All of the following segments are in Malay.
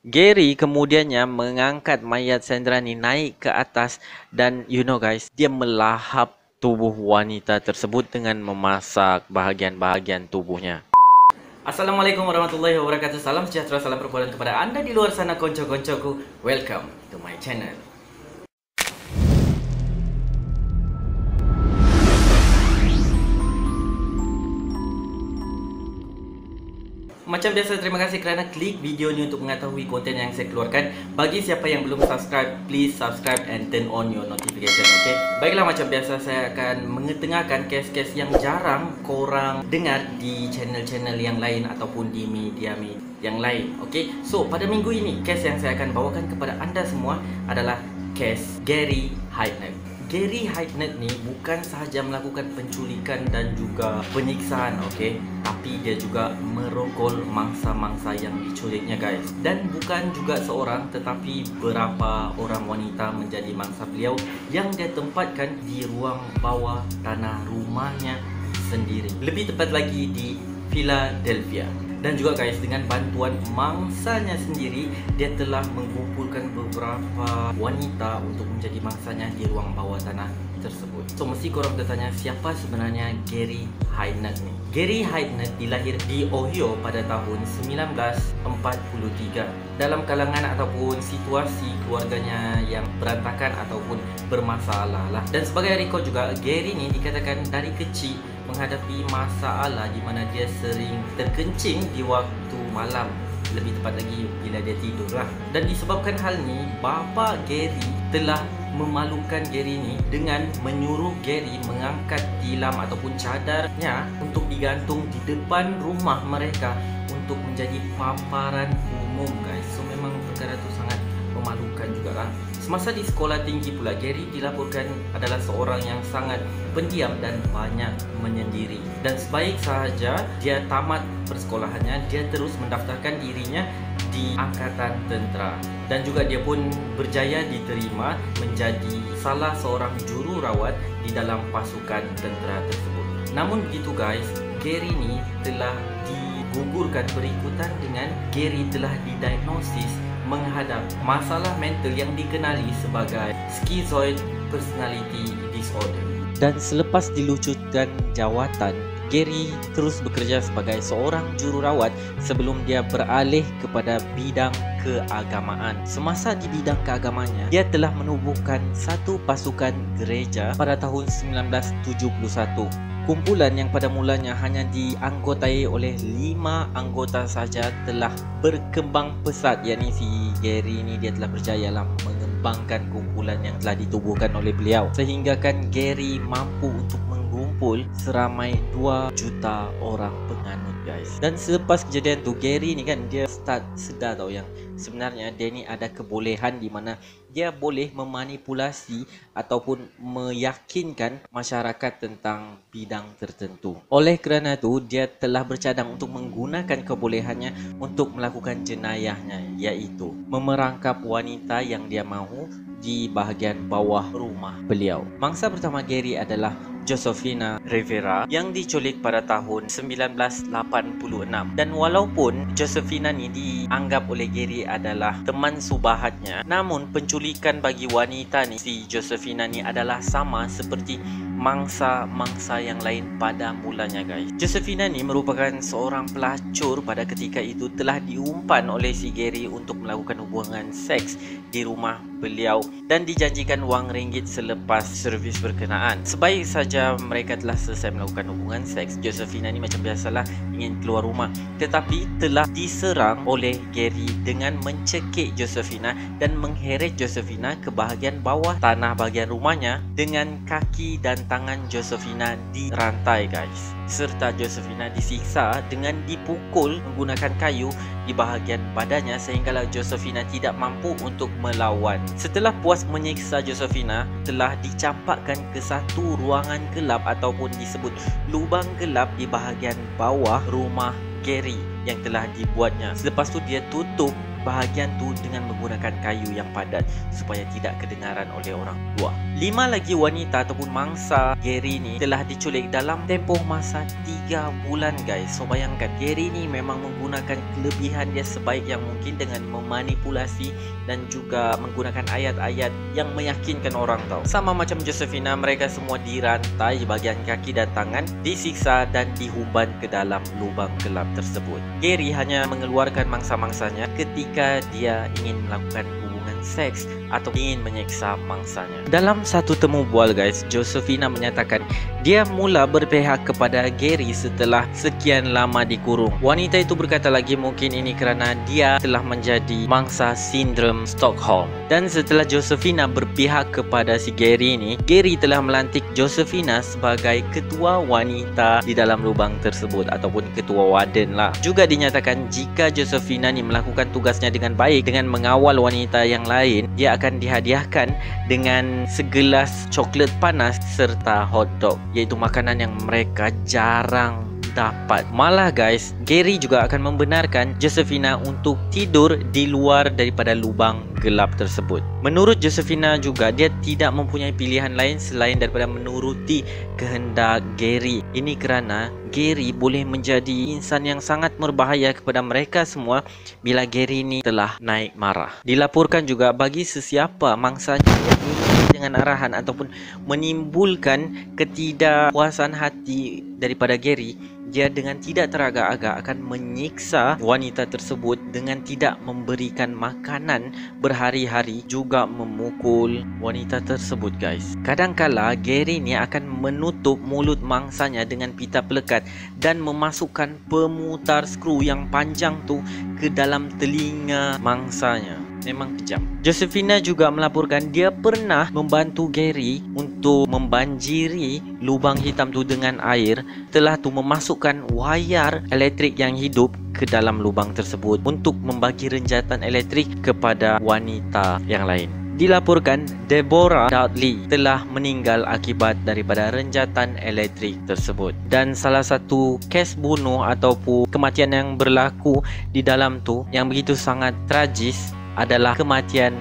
Gary kemudiannya mengangkat mayat Sandra ni naik ke atas dan guys, dia melahap tubuh wanita tersebut dengan memasak bahagian-bahagian tubuhnya. Assalamualaikum warahmatullahi wabarakatuh. Salam sejahtera, salam perbuatan kepada anda di luar sana konco-koncoku. Welcome to my channel. Macam biasa, terima kasih kerana klik video ni untuk mengetahui konten yang saya keluarkan. Bagi siapa yang belum subscribe, please subscribe and turn on your notification, okay? Baiklah, macam biasa saya akan mengetengahkan kes-kes yang jarang korang dengar di channel-channel yang lain ataupun di media-media yang lain, okay? So, pada minggu ini, kes yang saya akan bawakan kepada anda semua adalah kes Gary Heidner. Gary Heidner ni bukan sahaja melakukan penculikan dan juga penyiksaan, okey, tapi dia juga merogol mangsa-mangsa yang diculiknya, guys. Dan bukan juga seorang tetapi berapa orang wanita menjadi mangsa beliau yang dia tempatkan di ruang bawah tanah rumahnya sendiri. Lebih tepat lagi di Philadelphia. Dan juga guys, dengan bantuan mangsanya sendiri, dia telah mengumpulkan beberapa wanita untuk menjadi mangsanya di ruang bawah tanah tersebut. So, mesti korang bertanya, siapa sebenarnya Gary Heidner ni? Gary Heidner dilahir di Ohio pada tahun 1943. Dalam kalangan ataupun situasi keluarganya yang berantakan ataupun bermasalah lah. Dan sebagai rekod juga, Gary ni dikatakan dari kecil menghadapi masalah di mana dia sering terkencing di waktu malam, lebih tepat lagi bila dia tidur lah. Dan disebabkan hal ni, bapa Gary telah memalukan Gary ni dengan menyuruh Gary mengangkat tilam ataupun cadarnya untuk digantung di depan rumah mereka untuk menjadi paparan umum, guys. So memang perkara tu sangat memalukan jugalah. Semasa di sekolah tinggi pula, Gary dilaporkan adalah seorang yang sangat pendiam dan banyak menyendiri. Dan sebaik sahaja dia tamat persekolahannya, dia terus mendaftarkan dirinya di Angkatan Tentera. Dan juga dia pun berjaya diterima menjadi salah seorang jururawat di dalam pasukan tentera tersebut. Namun begitu guys, Gary ni telah digugurkan berikutan dengan Gary telah didiagnosis menghadap masalah mental yang dikenali sebagai schizoid personality disorder. Dan selepas dilucutkan jawatan, Gary terus bekerja sebagai seorang jururawat sebelum dia beralih kepada bidang keagamaan. Semasa di bidang keagamaannya, dia telah menubuhkan satu pasukan gereja pada tahun 1971. Kumpulan yang pada mulanya hanya dianggotai oleh 5 anggota saja telah berkembang pesat. Yakni si Gary ni dia telah berjaya lah mengembangkan kumpulan yang telah ditubuhkan oleh beliau, sehingga kan Gary mampu untuk mengumpul seramai 2 juta orang penganut, guys. Dan selepas kejadian tu, Gary ni kan dia start sedar tau yang sebenarnya dia ni ada kebolehan di mana dia boleh memanipulasi ataupun meyakinkan masyarakat tentang bidang tertentu. Oleh kerana itu, dia telah bercadang untuk menggunakan kebolehannya untuk melakukan jenayahnya, iaitu memerangkap wanita yang dia mahu di bahagian bawah rumah beliau. Mangsa pertama Gary adalah Josephina Rivera yang diculik pada tahun 1986. Dan walaupun Josephina ni dianggap oleh Gary adalah teman subahatnya, namun penculikan bagi wanita ni, si Josephina ni adalah sama seperti mangsa-mangsa yang lain pada mulanya, guys. Josephina ni merupakan seorang pelacur pada ketika itu, telah diumpan oleh si Gary untuk melakukan hubungan seks di rumah beliau dan dijanjikan wang ringgit selepas servis berkenaan. Sebaik saja mereka telah selesai melakukan hubungan seks, Josephina ni macam biasalah ingin keluar rumah, tetapi telah diserang oleh Gary dengan mencekik Josephina dan mengheret Josephina ke bahagian bawah tanah bahagian rumahnya dengan kaki dan tangan Josephina dirantai, guys. Serta Josephina disiksa dengan dipukul menggunakan kayu di bahagian badannya sehinggalah Josephina tidak mampu untuk melawan. Setelah puas menyiksa Josephina, telah dicampakkan ke satu ruangan gelap ataupun disebut lubang gelap di bahagian bawah rumah Gary yang telah dibuatnya. Selepas tu dia tutup bahagian tu dengan menggunakan kayu yang padat supaya tidak kedengaran oleh orang luar. 5 lagi wanita ataupun mangsa Gary ni telah diculik dalam tempoh masa 3 bulan guys. So bayangkan, Gary ni memang menggunakan kelebihan dia sebaik yang mungkin dengan memanipulasi dan juga menggunakan ayat-ayat yang meyakinkan orang tahu. Sama macam Josephina, mereka semua dirantai bahagian kaki dan tangan, disiksa dan dihumban ke dalam lubang gelap tersebut. Gary hanya mengeluarkan mangsa-mangsanya ketika dia ingin melakukan hubungan seks atau ingin menyeksa mangsanya. Dalam satu temu bual guys, Josephina menyatakan dia mula berpihak kepada Gary setelah sekian lama dikurung. Wanita itu berkata lagi mungkin ini kerana dia telah menjadi mangsa sindrom Stockholm. Dan setelah Josephina berpihak kepada si Gary ini, Gary telah melantik Josephina sebagai ketua wanita di dalam lubang tersebut ataupun ketua warden lah. Juga dinyatakan jika Josephina ni melakukan tugasnya dengan baik dengan mengawal wanita yang lain, dia akan dihadiahkan dengan segelas coklat panas serta hotdog, iaitu makanan yang mereka jarang dapat. Malah guys, Gary juga akan membenarkan Josephina untuk tidur di luar daripada lubang gelap tersebut. Menurut Josephina juga, dia tidak mempunyai pilihan lain selain daripada menuruti kehendak Gary. Ini kerana Gary boleh menjadi insan yang sangat berbahaya kepada mereka semua bila Gary ini telah naik marah. Dilaporkan juga bagi sesiapa mangsanya yang ingin dengan arahan ataupun menimbulkan ketidakpuasan hati daripada Gary, dia dengan tidak teragak-agak akan menyiksa wanita tersebut dengan tidak memberikan makanan berhari-hari, juga memukul wanita tersebut guys. Kadangkala Gary ni akan menutup mulut mangsanya dengan pita pelekat dan memasukkan pemutar skru yang panjang tu ke dalam telinga mangsanya. Memang kejam. Josephina juga melaporkan dia pernah membantu Gary untuk membanjiri lubang hitam tu dengan air, telah tu memasukkan wayar elektrik yang hidup ke dalam lubang tersebut untuk membagi renjatan elektrik kepada wanita yang lain. Dilaporkan Deborah Dudley telah meninggal akibat daripada renjatan elektrik tersebut. Dan salah satu kes bunuh ataupun kematian yang berlaku di dalam tu yang begitu sangat tragis adalah kematian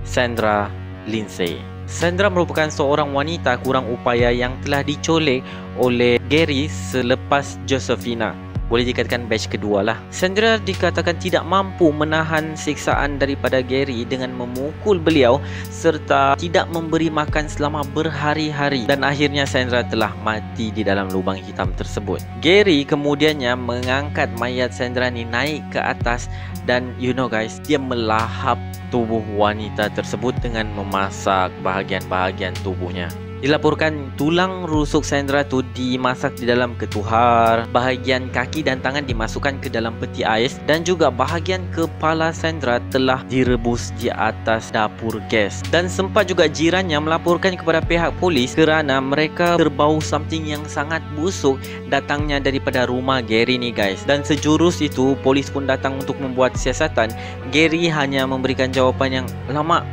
Sandra Lindsay. Sandra merupakan seorang wanita kurang upaya yang telah dicolek oleh Gary selepas Josephina. Boleh dikatakan batch kedua lah. Sandra dikatakan tidak mampu menahan siksaan daripada Gary dengan memukul beliau serta tidak memberi makan selama berhari-hari, dan akhirnya Sandra telah mati di dalam lubang hitam tersebut. Gary kemudiannya mengangkat mayat Sandra ni naik ke atas dan you know guys, dia melahap tubuh wanita tersebut dengan memasak bahagian-bahagian tubuhnya. Dilaporkan tulang rusuk Sandra tu dimasak di dalam ketuhar, bahagian kaki dan tangan dimasukkan ke dalam peti ais, dan juga bahagian kepala Sandra telah direbus di atas dapur gas. Dan sempat juga jirannya melaporkan kepada pihak polis kerana mereka berbau something yang sangat busuk datangnya daripada rumah Gary ni guys. Dan sejurus itu polis pun datang untuk membuat siasatan. Gary hanya memberikan jawapan yang lama.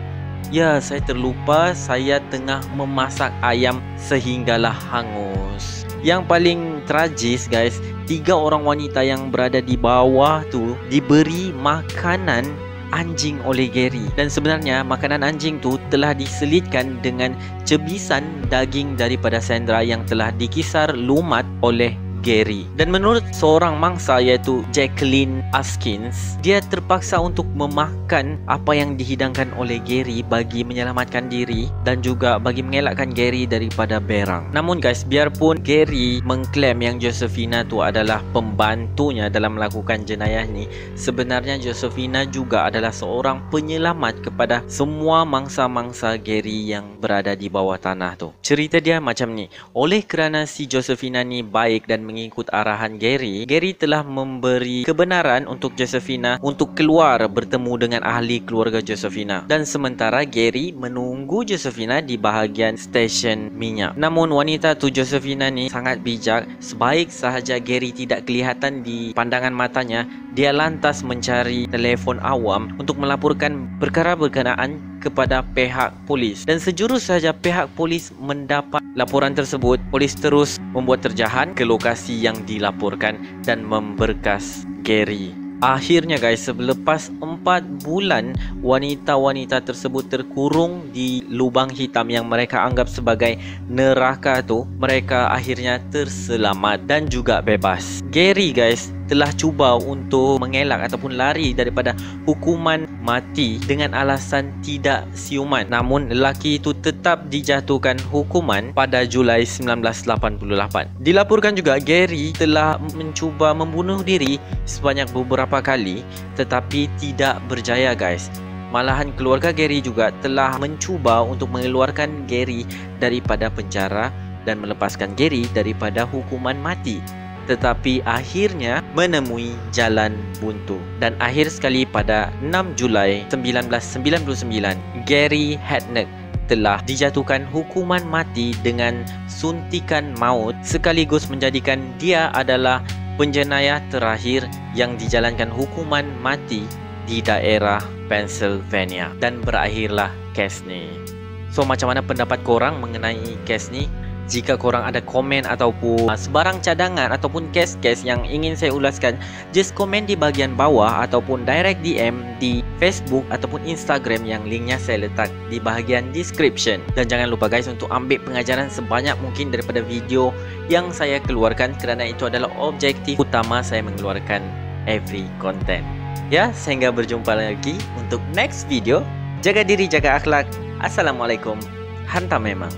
Ya, saya terlupa, saya tengah memasak ayam sehinggalah hangus. Yang paling tragis guys, 3 orang wanita yang berada di bawah tu diberi makanan anjing oleh Gary. Dan sebenarnya makanan anjing tu telah diselitkan dengan cebisan daging daripada Sandra yang telah dikisar lumat oleh Gary. Dan menurut seorang mangsa iaitu Jacqueline Askins, dia terpaksa untuk memakan apa yang dihidangkan oleh Gary bagi menyelamatkan diri dan juga bagi mengelakkan Gary daripada berang. Namun guys, biarpun Gary mengklaim yang Josephina tu adalah pembantunya dalam melakukan jenayah ni, sebenarnya Josephina juga adalah seorang penyelamat kepada semua mangsa-mangsa Gary yang berada di bawah tanah tu. Cerita dia macam ni. Oleh kerana si Josephina ni baik dan mengikut arahan Gary, Gary telah memberi kebenaran untuk Josephina untuk keluar bertemu dengan ahli keluarga Josephina. Dan sementara Gary menunggu Josephina di bahagian stesen minyak. Namun wanita tu Josephina ni sangat bijak. Sebaik sahaja Gary tidak kelihatan di pandangan matanya, dia lantas mencari telefon awam untuk melaporkan perkara berkenaan kepada pihak polis. Dan sejurus sahaja pihak polis mendapat laporan tersebut, polis terus membuat terjahan ke lokasi yang dilaporkan dan memberkas Gary Akhirnya guys, selepas 4 bulan wanita-wanita tersebut terkurung di lubang hitam yang mereka anggap sebagai neraka tu, mereka akhirnya terselamat dan juga bebas. Gary guys telah cuba untuk mengelak ataupun lari daripada hukuman mati dengan alasan tidak siuman. Namun lelaki itu tetap dijatuhkan hukuman pada Julai 1988. Dilaporkan juga Gary telah mencuba membunuh diri sebanyak beberapa kali tetapi tidak berjaya guys. Malahan keluarga Gary juga telah mencuba untuk mengeluarkan Gary daripada penjara dan melepaskan Gary daripada hukuman mati, tetapi akhirnya menemui jalan buntu. Dan akhir sekali pada 6 Julai 1999, Gary Hadnock telah dijatuhkan hukuman mati dengan suntikan maut, sekaligus menjadikan dia adalah penjenayah terakhir yang dijalankan hukuman mati di daerah Pennsylvania. Dan berakhirlah kes ni. So macam mana pendapat korang mengenai kes ni? Jika korang ada komen ataupun sebarang cadangan ataupun kes-kes yang ingin saya ulaskan, just komen di bahagian bawah ataupun direct DM di Facebook ataupun Instagram yang linknya saya letak di bahagian description. Dan jangan lupa guys untuk ambil pengajaran sebanyak mungkin daripada video yang saya keluarkan, kerana itu adalah objektif utama saya mengeluarkan every content. Ya, sehingga berjumpa lagi untuk next video. Jaga diri, jaga akhlak. Assalamualaikum. Hantam memang.